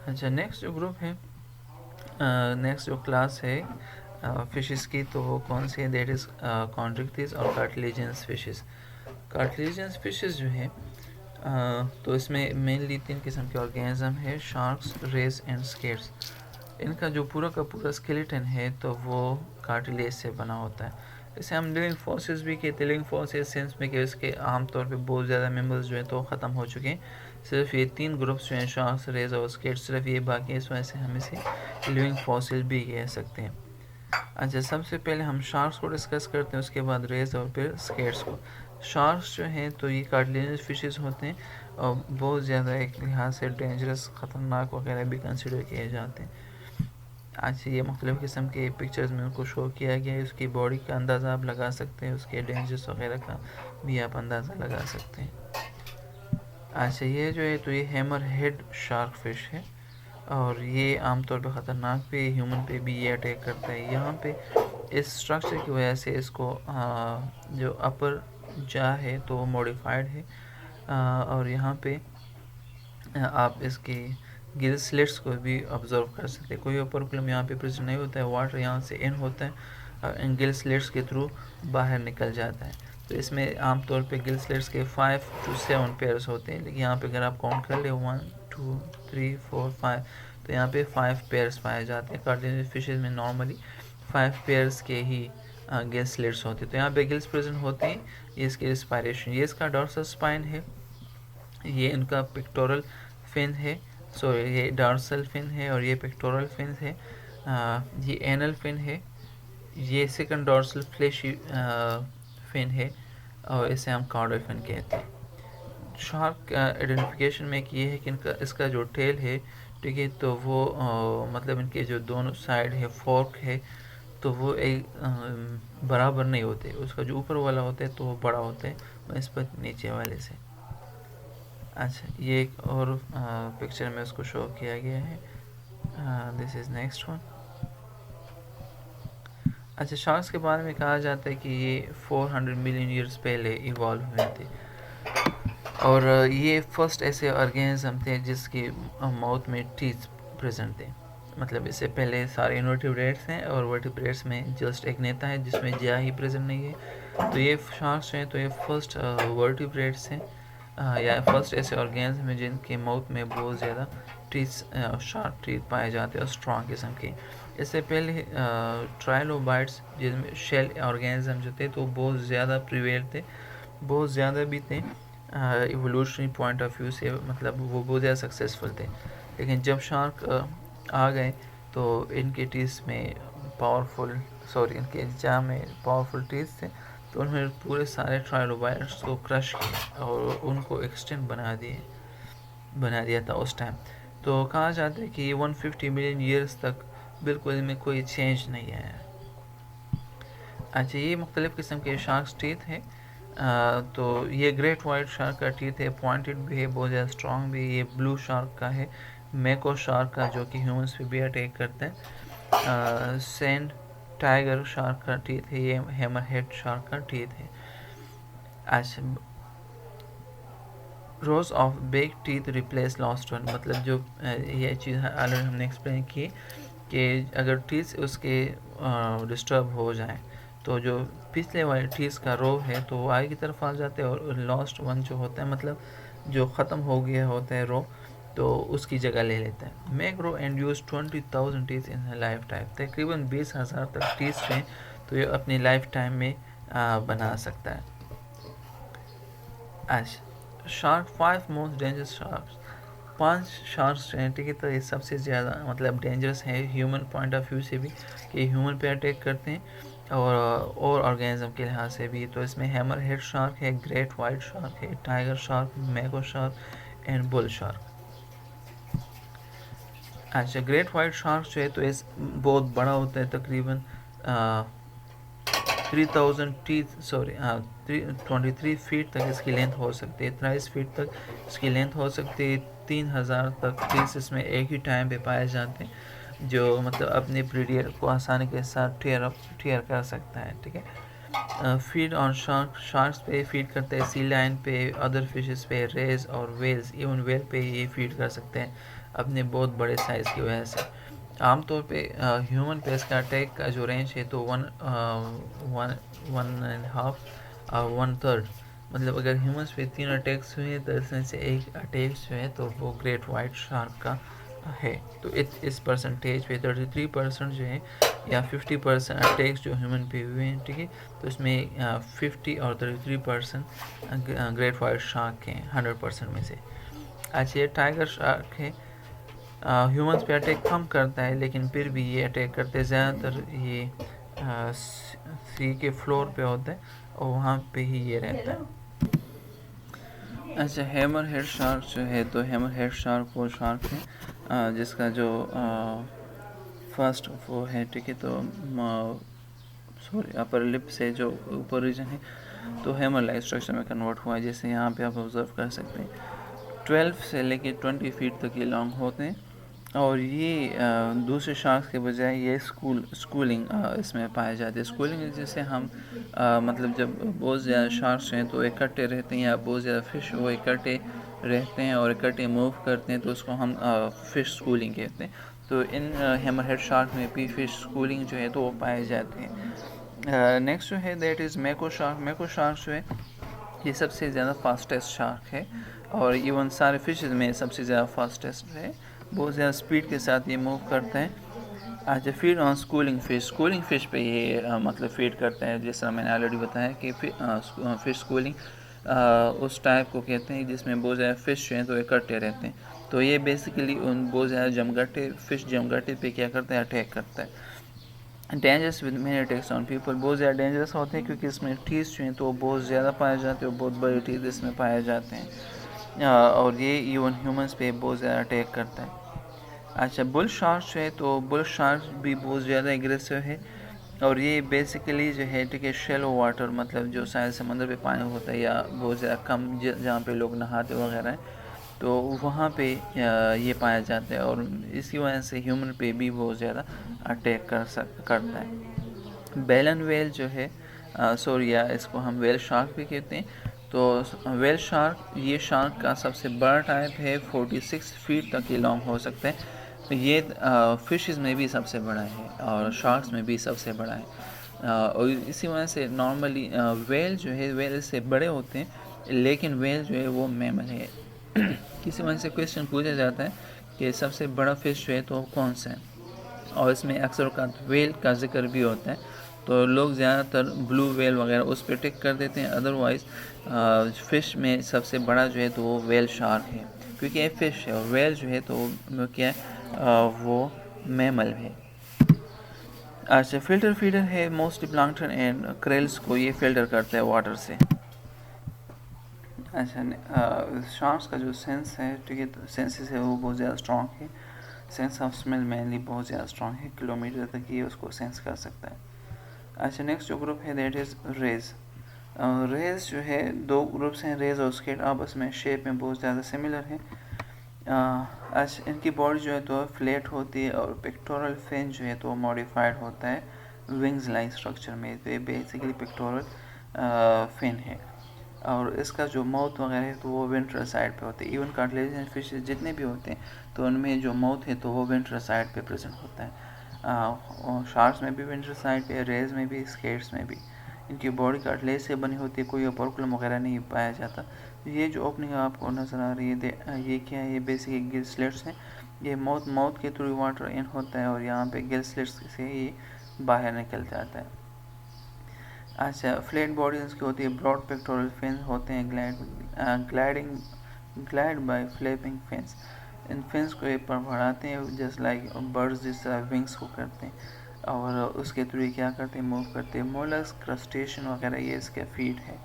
اچھا نیکسٹ جو گروپ ہے، نیکسٹ جو کلاس ہے فشز کی، تو وہ کون سی ہے؟ دیٹ از کانٹرکٹیز اور کارٹلیجنس فشز. کارٹلیجنس فشز جو ہیں تو اس میں مینلی 3 قسم کے آرگینزم ہے: شارکس، ریز اینڈ اسکیٹس. ان کا جو پورا کا پورا اسکیلیٹن ہے تو وہ کارٹلیج سے بنا ہوتا ہے. اسے ہم لیونگ فورسز بھی کہتے ہیں. لیونگ فورسز سینس میں کہ اس کے عام طور پہ بہت زیادہ ممبرز جو ہیں تو ختم ہو چکے ہیں. صرف یہ 3 گروپس جو ہیں، شارکس، ریز اور اسکیٹس، صرف یہ باقی ہیں. اس وجہ سے ہم اسے لیونگ فاسل بھی کہہ سکتے ہیں. اچھا سب سے پہلے ہم شارکس کو ڈسکس کرتے ہیں، اس کے بعد ریز اور پھر اسکیٹس کو. شارکس جو ہیں تو یہ کارٹلیجنس فشز ہوتے ہیں اور بہت زیادہ ایک لحاظ سے ڈینجرس، خطرناک وغیرہ بھی کنسیڈر کیے جاتے ہیں. اچھا یہ مختلف قسم کے پکچرز میں ان کو شو کیا گیا ہے. اس کی باڈی کا اندازہ آپ لگا سکتے ہیں، اس کے ڈینجرس وغیرہ کا بھی آپ اندازہ لگا سکتے ہیں. اچھا یہ جو ہے تو یہ ہیمر ہیڈ شارک فش ہے اور یہ عام طور پہ خطرناک بھی، ہیومن پہ بھی یہ اٹیک کرتا ہے. یہاں پہ اس سٹرکچر کی وجہ سے اس کو جو اپر جا ہے تو وہ موڈیفائڈ ہے اور یہاں پہ آپ اس کی گل سلیٹس کو بھی آبزرو کر سکتے ہیں. کوئی اوپرکولم یہاں پہ پریزنٹ نہیں ہوتا ہے، واٹر یہاں سے ان ہوتا ہے اور ان گل سلیٹس کے تھرو باہر نکل جاتا ہے. تو اس میں عام طور پہ گل سلیٹس کے 5 to 7 پیئرس ہوتے ہیں، لیکن یہاں پہ اگر آپ کاؤنٹ کر لیں 1 2 3 4 5 تو یہاں پہ 5 پیئرس پائے جاتے ہیں. کارٹلیجنس فشز میں نارملی 5 پیئرس کے ہی گل سلیٹس ہوتے ہیں. تو یہاں پہ گلس پریزنٹ ہوتے ہیں. یہ اس کی ریسپائریشن، یہ اس کا ڈورسل اسپائن ہے، یہ ان کا پکٹورل فن ہے، یہ ڈارسل فن ہے اور یہ پکٹورل فن ہے. یہ اینل فن ہے، یہ سیکنڈ ڈارسل فلیشی فن ہے اور اسے ہم کارڈل فن کہتے ہیں. شارک آئیڈینٹیفیکیشن میں ایک یہ ہے کہ اس کا جو ٹیل ہے، ٹھیک ہے، تو وہ مطلب ان کے جو دونوں سائڈ ہے، فورک ہے، تو وہ ایک برابر نہیں ہوتے. اس کا جو اوپر والا ہوتا ہے تو وہ بڑا ہوتا ہے نسبت نیچے والے سے. اچھا یہ ایک اور پکچر میں اس کو شو کیا گیا ہے. دس از نیکسٹ ون. اچھا شارکس کے بارے میں کہا جاتا ہے کہ یہ 400 ملین ایئرس پہلے ایوالو ہوئے تھے اور یہ فرسٹ ایسے آرگینزم تھے جس کی ماؤتھ میں ٹیتھ پریزنٹ تھے. مطلب اس سے پہلے سارے انورٹیبریٹس ہیں اور ورٹیبریٹس میں جسٹ ایک نیتا ہے جس میں جیا ہی پریزنٹ نہیں ہے. تو یہ شارکس ہیں تو یہ فرسٹ ورٹیبریٹس ہیں یا فرسٹ ایسے آرگینزم ہیں جن کے ماؤتھ میں بہت زیادہ شارپ ٹیتھ پائے جاتے ہیں اور اسٹرانگ قسم کے. اس سے پہلے ٹرائلوبائٹس جن میں شیل آرگینزم جو تھے تو بہت زیادہ پریویل تھے، بہت زیادہ بھی تھے ایوولوشنری پوائنٹ آف ویو سے، مطلب وہ بہت زیادہ سکسیزفل تھے. لیکن جب شارک آ گئے تو ان کے ٹیتھ میں ان کے جا میں پاورفل ٹیتھ تھے تو انہوں نے پورے سارے ٹرائلوبائٹس کو کرش کیا اور ان کو ایکسٹنٹ بنا دیا تھا اس ٹائم. تو کہا جاتا ہے کہ یہ 150 ملین ایئرس تک بالکل ان میں کوئی چینج نہیں آیا. اچھا یہ مختلف قسم کے شارکس ٹیتھ ہیں. تو یہ گریٹ وائٹ شارک کا ٹیتھ ہے، پوائنٹڈ بھی ہے، بہت زیادہ اسٹرانگ بھی. یہ بلو شارک کا ہے، میکو شارک کا جو کہ ہیومنس پہ بھی اٹیک کرتا ہے. سینڈ ٹائیگر شارک کا ٹیتھ ہے، یہ ہیمر ہیڈ شارک کا ٹیتھ ہے. اچھا rows of back teeth replace last one, مطلب جو یہ چیز آلریڈی ہم نے ایکسپلین کی کہ اگر ٹیتھ اس کے ڈسٹرب ہو جائیں تو جو پچھلے والے ٹیتھ کا رو ہے تو وہ آگے کی طرف آ جاتے ہیں اور لاسٹ ون جو ہوتا ہے مطلب جو ختم ہو گیا ہوتا ہے رو تو اس کی جگہ لے لیتا ہے. Make row and use 20,000 teeth in life time, تقریباً 20,000 تک ٹیتھ ہیں تو یہ اپنی لائف ٹائم میں بنا سکتا ہے. اچھا shark 5 most dangerous sharks, 5 sharks ہیں، ٹھیک ہے، تو یہ سب سے زیادہ مطلب ڈینجرس ہے ہیومن پوائنٹ آف ویو سے بھی کہ ہیومن پہ اٹیک کرتے ہیں اور آرگینزم کے لحاظ سے بھی. تو اس میں ہیمر ہیڈ شارک ہے، گریٹ وائٹ شارک ہے، tiger shark, Magog shark and bill shark. اچھا گریٹ وائٹ شارک جو ہے تو اس بہت بڑا ہوتا ہے، تقریباً 23 فیٹ تک اس کی لینتھ ہو سکتی ہے، 23 فیٹ تک اس کی لینتھ ہو سکتی ہے. 3,000 تک ٹیتھ اس میں ایک ہی ٹائم پہ پائے جاتے ہیں جو مطلب اپنے پریڈیئر کو آسانی کے ساتھ ٹیئر کر سکتا ہے. ٹھیک ہے، فیڈ آن شارکس پہ فیڈ کرتے ہیں، سی لائن پہ، ادر فشز پہ، ریز اور ویلز، ایون ویل پہ یہ فیڈ کر سکتے ہیں. اپنے بہت بڑے سائز کی وجہ سے. عام طور پہ ہیومن پہ اس کا اٹیک کا جو رینج ہے تو 1.5 مطلب اگر ہیومنس پہ 3 اٹیکس ہوئے تو اس میں سے ایک اٹیک جو ہے تو وہ گریٹ وائٹ شارک کا ہے. تو اس پرسنٹیج پہ 33% جو ہے یا 50% اٹیکس جو ہیومن پہ ہوئے ہیں, ٹھیک ہے, تو اس میں 50 اور 33% گریٹ وائٹ شارک ہیں 100% میں سے. اچھا, یہ ٹائیگر شارک ہے, ہیومنس پہ اٹیک کم کرتا ہے لیکن پھر بھی یہ اٹیک کرتے زیادہ تر یہ سی کے فلور پہ ہوتا ہے اور وہاں پہ ہی یہ رہتا ہے. اچھا, ہیمر ہیڈ شارک جو ہے تو ہیمر ہیڈ شارک وہ شارک ہے جس کا جو فرسٹ وہ ہے, ٹھیک ہے, تو سوری اپر لپ سے جو اوپر ریجن ہے تو ہیمر لائک اسٹرکچر میں کنورٹ ہوا ہے, جیسے یہاں پہ آپ آبزرو کر سکتے ہیں. 12 سے لے کے 20 فیٹ تک یہ لانگ ہوتے ہیں, اور یہ دوسرے شارکس کے بجائے یہ اسکولنگ اس میں پائے جاتے ہیں. اسکولنگ جیسے ہم مطلب جب بہت زیادہ شارکس ہیں تو اکٹھے رہتے ہیں, یا بہت زیادہ فش وہ اکٹھے رہتے ہیں اور اکٹھے موو کرتے ہیں, تو اس کو ہم فش اسکولنگ کہتے ہیں. تو ان ہیمر ہیڈ شارک میں بھی فش اسکولنگ جو ہے تو وہ پائے جاتے ہیں. نیکسٹ جو ہے دیٹ از میکو شارک. میکو شارک جو ہے یہ سب سے زیادہ فاسٹیسٹ شارک ہے, اور ایون سارے فشز میں سب سے زیادہ فاسٹیسٹ ہے. بہت زیادہ اسپیڈ کے ساتھ یہ موو کرتے ہیں. اچھا, فیڈ آن اسکولنگ فش. اسکولنگ فش پہ یہ مطلب فیڈ کرتے ہیں, جس طرح میں نے آلریڈی بتایا کہ فش اسکولنگ اس ٹائپ کو کہتے ہیں جس میں بہت زیادہ فش جو ہیں تو اکٹھے رہتے ہیں. تو یہ بیسیکلی ان بہت زیادہ جمگٹے فش جمگٹے پہ کیا کرتے ہیں, اٹیک کرتا ہے. Dangerous with many attacks on people. بہت زیادہ ڈینجرس ہوتے ہیں کیونکہ اس میں ٹیتھ جو ہیں تو بہت زیادہ پائے جاتے ہیں, اور بہت بڑے ٹیتھ اس میں پائے جاتے ہیں, اور یہ ایون ہیومنس پہ بہت زیادہ اٹیک کرتا ہے. اچھا, بل شارک جو ہے تو بل شارک بھی بہت زیادہ ایگریسو ہے, اور یہ بیسیکلی جو ہے ٹھیک ہے شیلو واٹر مطلب جو ساحل سمندر پہ پانی ہوتا ہے یا بہت زیادہ کم جہاں پہ لوگ نہاتے وغیرہ ہیں تو وہاں پہ یہ پایا جاتا ہے, اور اسی وجہ سے ہیومن پہ بھی بہت زیادہ اٹیک کرتا ہے. بیلن ویل جو ہے سوریا اس کو ہم ویل شارک بھی کہتے ہیں. تو ویل شارک یہ شارک کا سب سے بڑا ٹائپ ہے, 46 فیٹ تک یہ لانگ ہو سکتے ہیں. یہ فشز میں بھی سب سے بڑا ہے اور شارکس میں بھی سب سے بڑا ہے, اور اسی وجہ سے نارملی ویل جو ہے ویل سے بڑے ہوتے ہیں, لیکن ویل جو ہے وہ میمل ہے. کسی وجہ سے کویشچن پوچھا جاتا ہے کہ سب سے بڑا فش جو ہے تو کون سا ہے, اور اس میں اکثر اوقات ویل کا ذکر بھی ہوتا ہے, تو لوگ زیادہ تر بلو ویل وغیرہ اس پہ ٹک کر دیتے ہیں. ادروائز فش میں سب سے بڑا جو ہے تو وہ ویل شارک ہے, کیونکہ یہ فش ہے, اور ویل جو ہے تو وہ کیا ہے وہ میمل ہے. اچھا, فلٹر فیڈر ہے, موسٹلی پلانکٹن اینڈ کریلس کو یہ فلٹر کرتا ہے واٹر سے. اچھا, شارکس کا جو سینس ہے ٹھیک ہے سینسز ہے وہ بہت زیادہ اسٹرانگ ہے. سینس آف اسمیل مینلی بہت زیادہ اسٹرانگ ہے, کلو میٹر تک یہ اس کو سینس کر سکتا ہے. اچھا, نیکسٹ جو گروپ ہے دیٹ از ریز. ریز جو ہے دو گروپس ہیں, ریز اور اسکیٹ, آپس میں شیپ میں بہت زیادہ سملر ہیں. اچھا, ان کی باڈی جو ہے تو فلیٹ ہوتی ہے, اور پکٹورل فین جو ہے تو ماڈیفائڈ ہوتا ہے ونگز لائک اسٹرکچر میں. تو یہ بیسیکلی پکٹورل فین ہے, اور اس کا جو ماؤتھ وغیرہ ہے تو وہ وینٹرل سائڈ پہ ہوتے ہیں. ایون کارٹلیجنس فشز جتنے بھی ہوتے ہیں تو ان میں جو ماؤتھ ہے تو وہ وینٹرل سائڈ پہ پریزنٹ ہوتا ہے. شارکس میں بھی وینٹرل سائڈ پہ, ریز میں بھی, اسکیٹس میں بھی. ان کی باڈی کارٹلیج سے بنی ہوتی ہے, کوئی اپورکلم وغیرہ نہیں پایا جاتا. یہ جو اوپننگ آپ کو نظر آ رہی ہے یہ کیا ہے, یہ بیسکلی گل سلیٹس ہیں. یہ ماؤتھ کے تھرو واٹر ان ہوتا ہے, اور یہاں پہ گل سلیٹس سے یہ باہر نکل جاتا ہے. اچھا, فلیٹ باڈی اس کی ہوتی ہے, براڈ پیکٹورل فینس ہوتے ہیں, گلائڈ بائی فلیپنگ فینس. ان فینس کو یہ پر بڑھاتے ہیں جسٹ لائک برڈز جس طرح ونگس کو کرتے ہیں, اور اس کے تھرو یہ کیا کرتے ہیں, موو کرتے ہیں. مولس, کرسٹیشن وغیرہ یہ اس کا فیڈ ہے,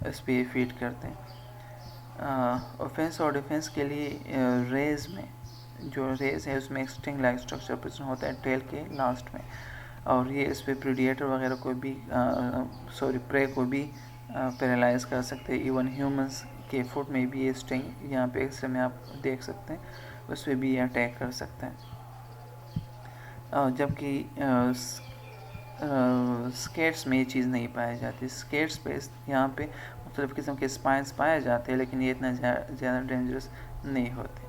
اس پہ یہ فیڈ کرتے ہیں. اوفینس اور ڈیفینس کے لیے ریز میں جو ریز ہے اس میں ایکسٹنگ لائک اسٹرکچر پریزنٹ ہوتا ہے ٹیل کے لاسٹ میں, اور یہ اس پہ پریڈیٹر وغیرہ کو بھی پرے کو بھی پیرالائز کر سکتے ہیں. ایون ہیومنس کے فٹ میں بھی یہ اسٹنگ یہاں پہ ایکسرے میں آپ دیکھ سکتے ہیں, اس پہ بھی یہ اٹیک کر سکتے ہیں. جبکہ اسکیٹس میں یہ چیز نہیں پائی جاتی. اسکیٹس پہ یہاں پہ مختلف قسم کے اسپائنس پائے جاتے ہیں, لیکن یہ اتنا زیادہ ڈینجرس نہیں ہوتے.